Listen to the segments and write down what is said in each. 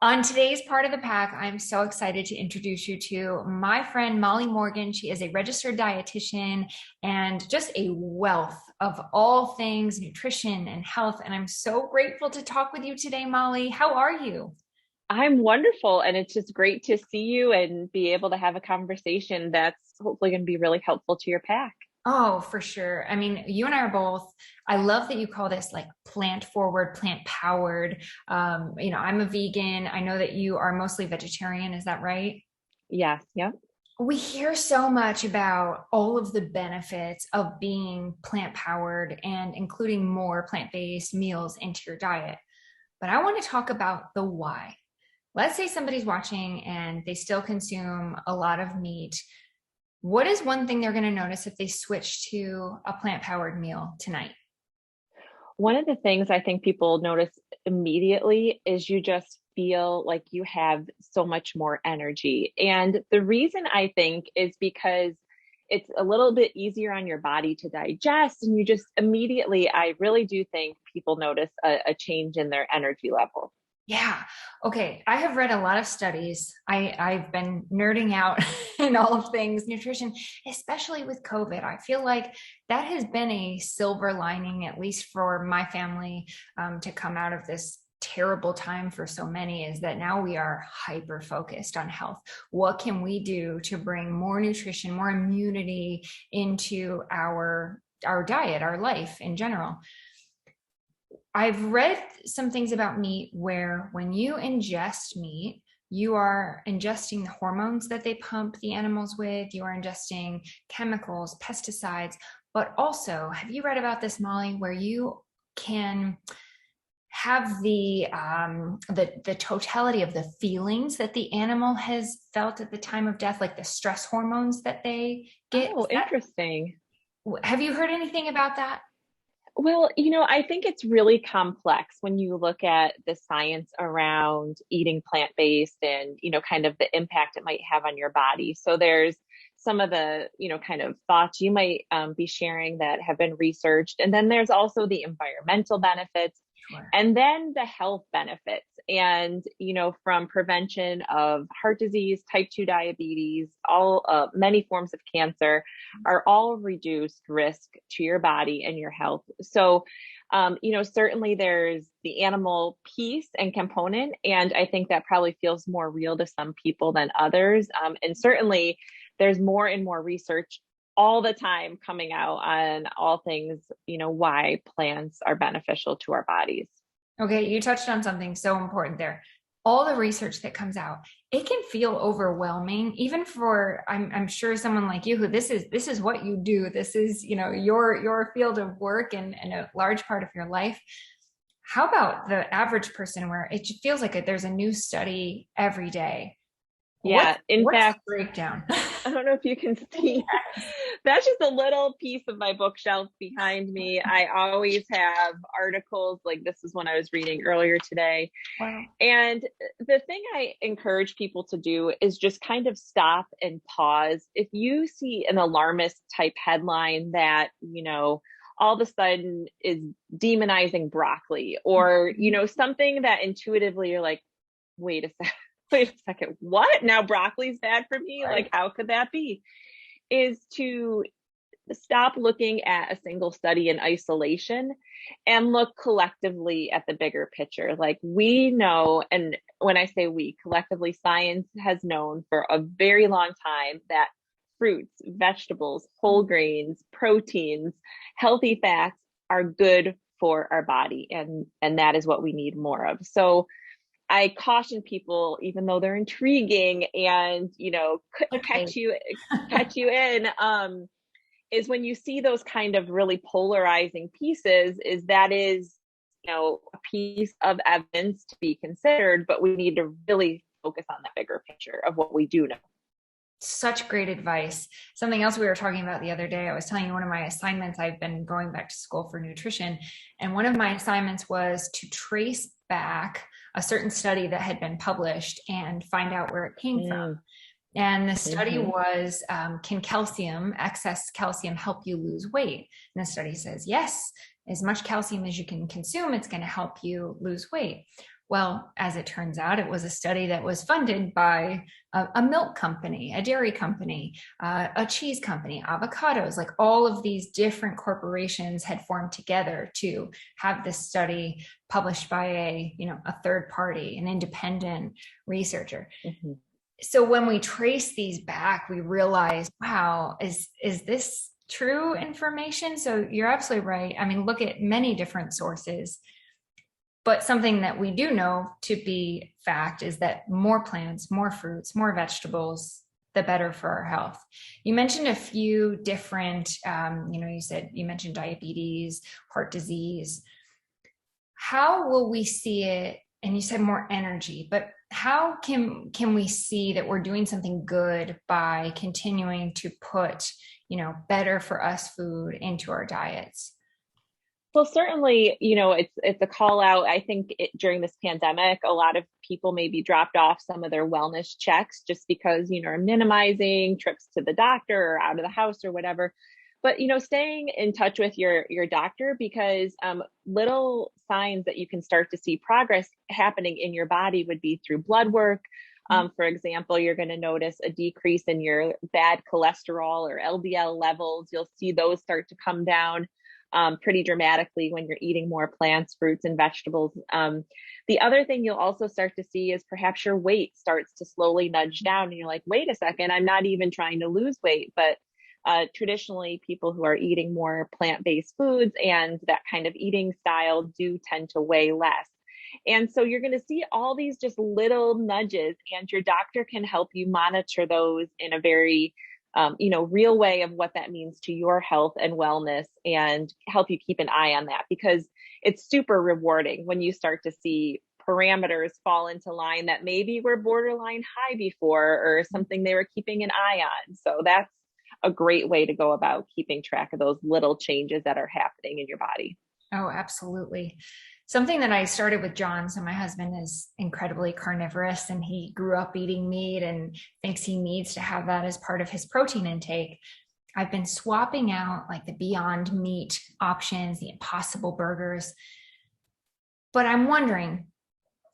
On today's part of the pack, I'm so excited to introduce you to my friend Molly Morgan. She is a registered dietitian and just a wealth of all things nutrition and health. And I'm so grateful to talk with you today, Molly. How are you? I'm wonderful. And it's just great to see you and be able to have a conversation that's hopefully going to be really helpful to your pack. Oh, for sure. I mean, you and I are both, I love that you call this like plant forward, plant powered. I'm a vegan. I know that you are mostly vegetarian. Is that right? Yes. Yep. We hear so much about all of the benefits of being plant powered and including more plant based meals into your diet. But I want to talk about the why. Let's say somebody's watching and they still consume a lot of meat. What is one thing they're going to notice if they switch to a plant powered meal tonight? One of the things I think people notice immediately is you just feel like you have so much more energy. And the reason I think is because it's a little bit easier on your body to digest. And you just immediately, I really do think people notice a change in their energy level. Yeah. Okay. I have read a lot of studies. I've been nerding out in all of things nutrition, especially with COVID. I feel like that has been a silver lining, at least for my family, to come out of this terrible time for so many, is that now we are hyper focused on health. What can we do to bring more nutrition, more immunity into our diet, our life in general? I've read some things about meat where when you ingest meat, you are ingesting the hormones that they pump the animals with, you are ingesting chemicals, pesticides, but also, have you read about this, Molly, where you can have the totality of the feelings that the animal has felt at the time of death, like the stress hormones that they get? Oh, interesting. Have you heard anything about that? Well, I think it's really complex when you look at the science around eating plant-based and, kind of the impact it might have on your body. So there's some of the, kind of thoughts you might be sharing that have been researched. And then there's also the environmental benefits Sure. and then the health benefits. And, from prevention of heart disease, type 2 diabetes, all many forms of cancer are all reduced risk to your body and your health. So, certainly there's the animal piece and component, and I think that probably feels more real to some people than others. And certainly there's more and more research all the time coming out on all things, why plants are beneficial to our bodies. Okay, you touched on something so important there. All the research that comes out, it can feel overwhelming, even for I'm sure someone like you who this is what you do. This is, your field of work and a large part of your life. How about the average person where it just feels like there's a new study every day? Yeah, in What's the fact, breakdown? I don't know if you can see. That's just a little piece of my bookshelf behind me. I always have articles like this is one I was reading earlier today. Wow. And the thing I encourage people to do is just kind of stop and pause. If you see an alarmist type headline that, all of a sudden is demonizing broccoli or, something that intuitively you're like, wait a second. Wait a second, what? Now broccoli's bad for me? Right. Like, how could that be? Is to stop looking at a single study in isolation and look collectively at the bigger picture. Like we know, and when I say we, collectively, science has known for a very long time that fruits, vegetables, whole grains, proteins, healthy fats are good for our body. And that is what we need more of. So I caution people, even though they're intriguing and, could Okay. catch you in, is when you see those kind of really polarizing pieces, is, a piece of evidence to be considered, but we need to really focus on that bigger picture of what we do know. Such great advice. Something else we were talking about the other day, I was telling you one of my assignments, I've been going back to school for nutrition. And one of my assignments was to trace back a certain study that had been published and find out where it came from. And the study Mm-hmm. was, can excess calcium help you lose weight? And the study says, yes, as much calcium as you can consume, it's going to help you lose weight. Well, as it turns out, it was a study that was funded by a milk company, a dairy company, a cheese company, avocados, like all of these different corporations had formed together to have this study published by a third party, an independent researcher. Mhm. So when we trace these back, we realize, wow, is this true information? So you're absolutely right. I mean, look at many different sources, but something that we do know to be fact is that more plants, more fruits, more vegetables, the better for our health. You mentioned a few different, you mentioned diabetes, heart disease. How will we see it? And you said more energy, but how can we see that we're doing something good by continuing to put, better for us food into our diets? Well, certainly, it's a call out. I think during this pandemic, a lot of people maybe dropped off some of their wellness checks just because, are minimizing trips to the doctor or out of the house or whatever. But, staying in touch with your doctor, because little signs that you can start to see progress happening in your body would be through blood work. For example, you're going to notice a decrease in your bad cholesterol or LDL levels. You'll see those start to come down pretty dramatically when you're eating more plants, fruits, and vegetables. The other thing you'll also start to see is perhaps your weight starts to slowly nudge down, and you're like, wait a second, I'm not even trying to lose weight. But traditionally, people who are eating more plant-based foods and that kind of eating style do tend to weigh less. And so you're going to see all these just little nudges, and your doctor can help you monitor those in a very real way of what that means to your health and wellness, and help you keep an eye on that, because it's super rewarding when you start to see parameters fall into line that maybe were borderline high before, or something they were keeping an eye on. So that's a great way to go about keeping track of those little changes that are happening in your body. Oh, absolutely. Something that I started with John. So my husband is incredibly carnivorous and he grew up eating meat and thinks he needs to have that as part of his protein intake. I've been swapping out like the Beyond Meat options, the Impossible burgers. But I'm wondering,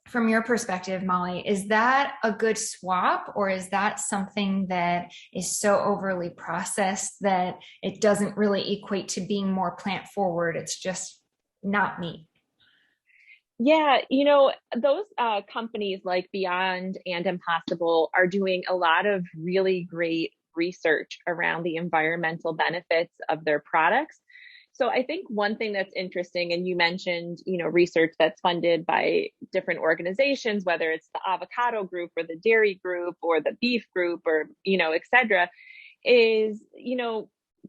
from your perspective, Molly, is that a good swap, or is that something that is so overly processed that it doesn't really equate to being more plant forward? It's just not meat. Yeah, those companies like Beyond and Impossible are doing a lot of really great research around the environmental benefits of their products. So I think one thing that's interesting, and you mentioned, research that's funded by different organizations, whether it's the avocado group or the dairy group or the beef group, or, et cetera, is,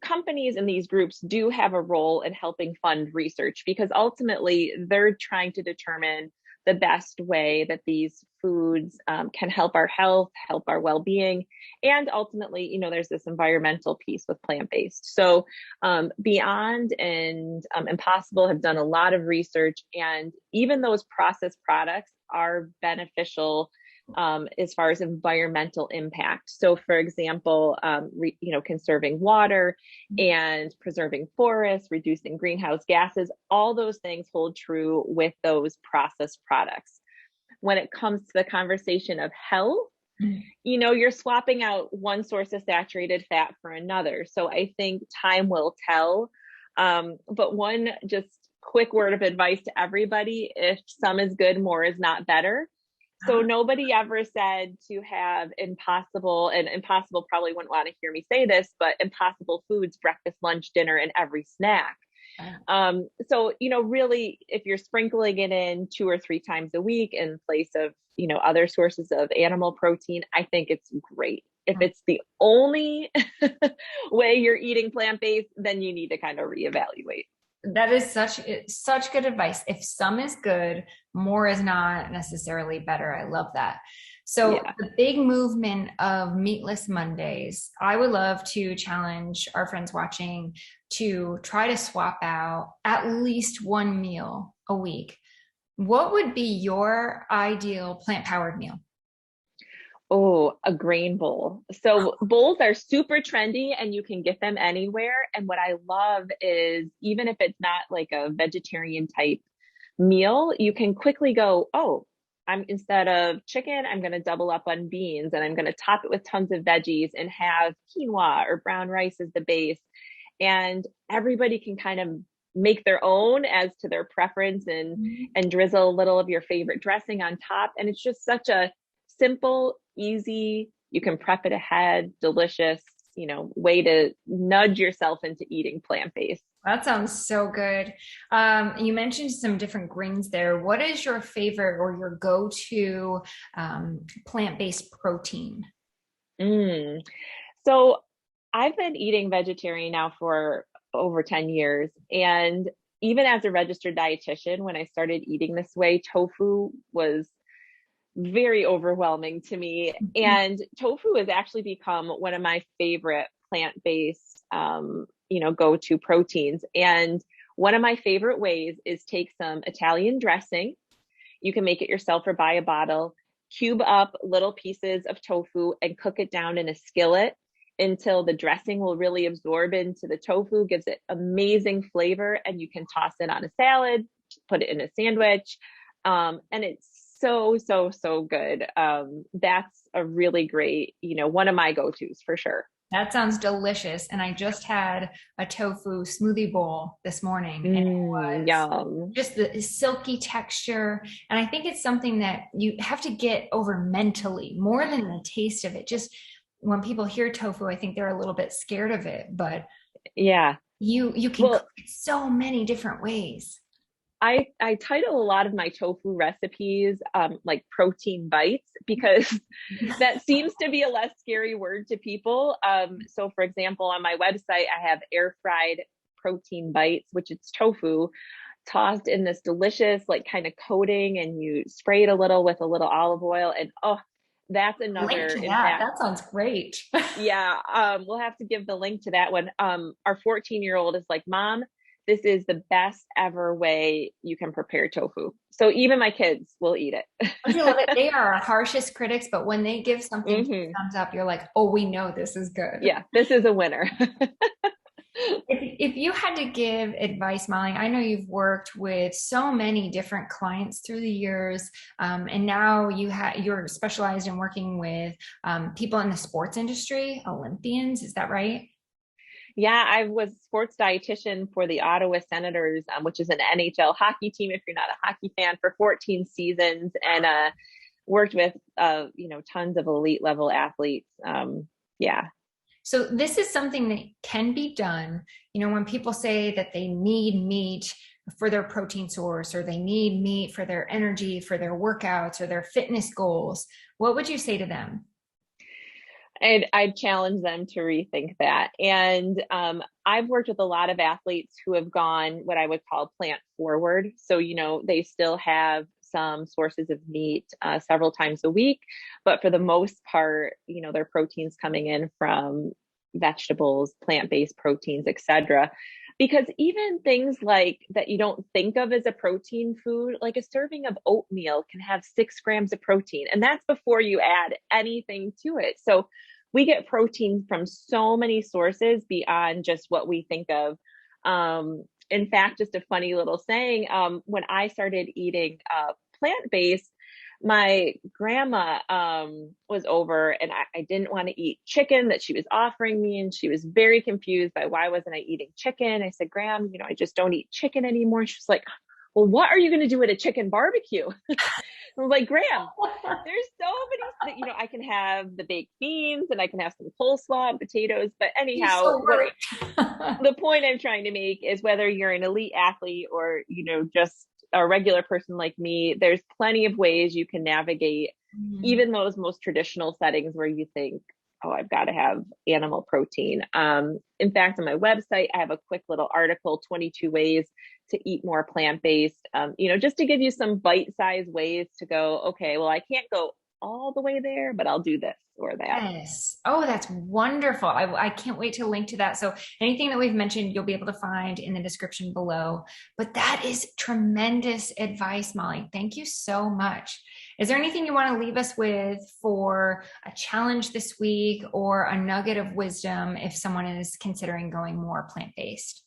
companies in these groups do have a role in helping fund research, because ultimately they're trying to determine the best way that these foods can help our health, help our well-being, and ultimately, there's this environmental piece with plant-based. So Beyond and Impossible have done a lot of research, and even those processed products are beneficial as far as environmental impact. So, for example, conserving water and preserving forests, reducing greenhouse gases, all those things hold true with those processed products. When it comes to the conversation of health, you're swapping out one source of saturated fat for another. So I think time will tell. But one just quick word of advice to everybody: if some is good, more is not better. So nobody ever said to have Impossible, and Impossible probably wouldn't want to hear me say this, but Impossible foods, breakfast, lunch, dinner, and every snack. So, really, if you're sprinkling it in 2 or 3 times a week in place of, other sources of animal protein, I think it's great. If it's the only way you're eating plant-based, then you need to kind of reevaluate. That is such good advice. If some is good, more is not necessarily better. I love that. So Yeah. the big movement of meatless Mondays, I would love to challenge our friends watching to try to swap out at least one meal a week. What would be your ideal plant-powered meal? Oh, a grain bowl. So bowls are super trendy and you can get them anywhere. And what I love is, even if it's not like a vegetarian type meal, you can quickly go, oh, I'm instead of chicken, I'm going to double up on beans and I'm going to top it with tons of veggies and have quinoa or brown rice as the base. And everybody can kind of make their own as to their preference Mhm. and drizzle a little of your favorite dressing on top. And it's just such a simple, easy, you can prep it ahead, delicious, way to nudge yourself into eating plant-based. That sounds so good. You mentioned some different greens there. What is your favorite or your go-to plant-based protein? Mm. So I've been eating vegetarian now for over 10 years. And even as a registered dietitian, when I started eating this way, tofu was very overwhelming to me. And tofu has actually become one of my favorite plant-based, go-to proteins. And one of my favorite ways is take some Italian dressing. You can make it yourself or buy a bottle, cube up little pieces of tofu and cook it down in a skillet until the dressing will really absorb into the tofu, gives it amazing flavor, and you can toss it on a salad, put it in a sandwich. And it's so, so, so good. That's a really great, one of my go-tos for sure. That sounds delicious. And I just had a tofu smoothie bowl this morning, and it was Yum. just the silky texture. And I think it's something that you have to get over mentally more than the taste of it. Just when people hear tofu, I think they're a little bit scared of it, but Yeah. you can cook Well, it so many different ways. I title a lot of my tofu recipes like protein bites because that seems to be a less scary word to people. So, for example, on my website, I have air fried protein bites, which it's tofu tossed in this delicious, like kind of coating, and you spray it a little with a little olive oil. And oh, that's Link another, to in that. fact, That sounds great. yeah, we'll have to give the link to that one. Our 14-year-old is like, Mom, this is the best ever way you can prepare tofu. So even my kids will eat Don't you love it? it. They are our harshest critics, but when they give something two Hmm. thumbs up, you're like, oh, we know this is good. Yeah, this is a winner. If you had to give advice, Molly, I know you've worked with so many different clients through the years, and now you're specialized in working with people in the sports industry, Olympians. Is that right? Yeah, I was sports dietitian for the Ottawa Senators, which is an NHL hockey team, if you're not a hockey fan, for 14 seasons, and worked with tons of elite level athletes. Yeah. So this is something that can be done. When people say that they need meat for their protein source or they need meat for their energy, for their workouts or their fitness goals, what would you say to them? And I'd challenge them to rethink that. And I've worked with a lot of athletes who have gone what I would call plant forward. So, they still have some sources of meat several times a week, but for the most part, their proteins coming in from vegetables, plant-based proteins, etc. Because even things like that you don't think of as a protein food, like a serving of oatmeal can have 6 grams of protein, and that's before you add anything to it. So we get protein from so many sources beyond just what we think of. In fact, just a funny little saying, when I started eating plant-based, my grandma was over and I didn't want to eat chicken that she was offering me. And she was very confused by why wasn't I eating chicken? I said, Gram, I just don't eat chicken anymore. She's like, well, what are you going to do at a chicken barbecue? I was like, Graham, there's so many, I can have the baked beans and I can have some coleslaw and potatoes. But You're anyhow, so what right. the point I'm trying to make is whether you're an elite athlete or, just a regular person like me, there's plenty of ways you can navigate Mhm. even those most traditional settings where you think, oh, I've got to have animal protein. In fact, on my website, I have a quick little article, 22 ways to eat more plant-based, just to give you some bite-sized ways to go, okay, well, I can't go all the way there, but I'll do this or that. Yes. Oh, that's wonderful. I can't wait to link to that. So anything that we've mentioned, you'll be able to find in the description below. But that is tremendous advice, Molly. Thank you so much. Is there anything you want to leave us with for a challenge this week or a nugget of wisdom if someone is considering going more plant-based?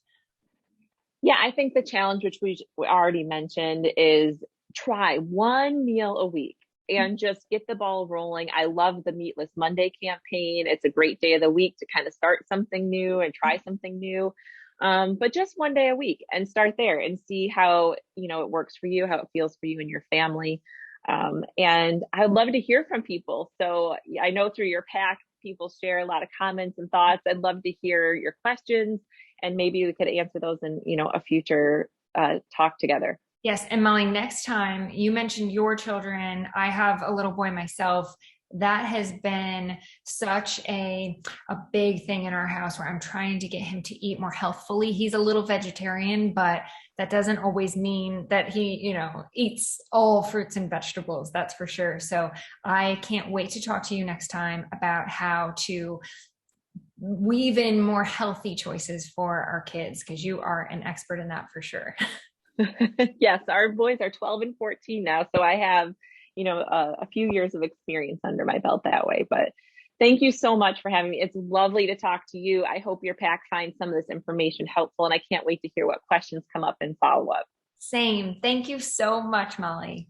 Yeah, I think the challenge, which we already mentioned, is try one meal a week and just get the ball rolling. I love the Meatless Monday campaign. It's a great day of the week to kind of start something new and try something new. But just one day a week and start there and see how, it works for you, how it feels for you and your family. And I'd love to hear from people. So I know through your pack, people share a lot of comments and thoughts. I'd love to hear your questions, and maybe we could answer those in, a future talk together. Yes. And Molly, next time you mentioned your children, I have a little boy myself. That has been such a big thing in our house where I'm trying to get him to eat more healthfully. He's a little vegetarian, but that doesn't always mean that he, eats all fruits and vegetables. That's for sure. So I can't wait to talk to you next time about how to weave in more healthy choices for our kids, because you are an expert in that for sure. Yes, our boys are 12 and 14 now, so I have, a few years of experience under my belt that way. But thank you so much for having me. It's lovely to talk to you. I hope your pack finds some of this information helpful, and I can't wait to hear what questions come up and follow up. Same. Thank you so much, Molly.